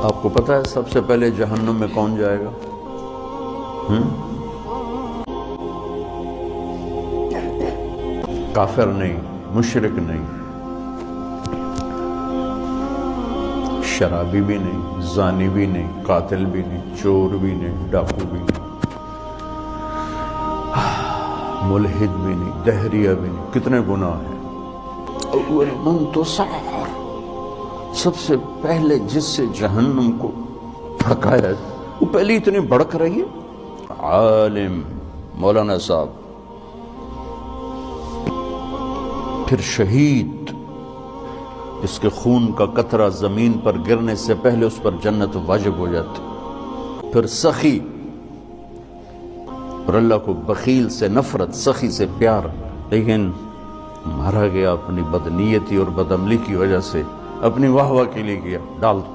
آپ کو پتہ ہے سب سے پہلے جہنم میں کون جائے گا؟ کافر نہیں، مشرک نہیں، شرابی بھی نہیں، زانی بھی نہیں، قاتل بھی نہیں، چور بھی نہیں، ڈاکو بھی نہیں، ملحد بھی نہیں، دہریہ بھی نہیں۔ کتنے گناہ ہیں۔ اول من تسعر، سب سے پہلے جس سے جہنم کو پھڑکایا، وہ پہلے اتنی بڑک رہی ہے۔ عالم، مولانا صاحب، پھر شہید جس کے خون کا قطرہ زمین پر گرنے سے پہلے اس پر جنت واجب ہو جاتی، پھر سخی، اور اللہ کو بخیل سے نفرت، سخی سے پیار، لیکن مارا گیا اپنی بدنیتی اور بدعملی کی وجہ سے، اپنی واہ واہ کے لیے کیا، ڈال دو۔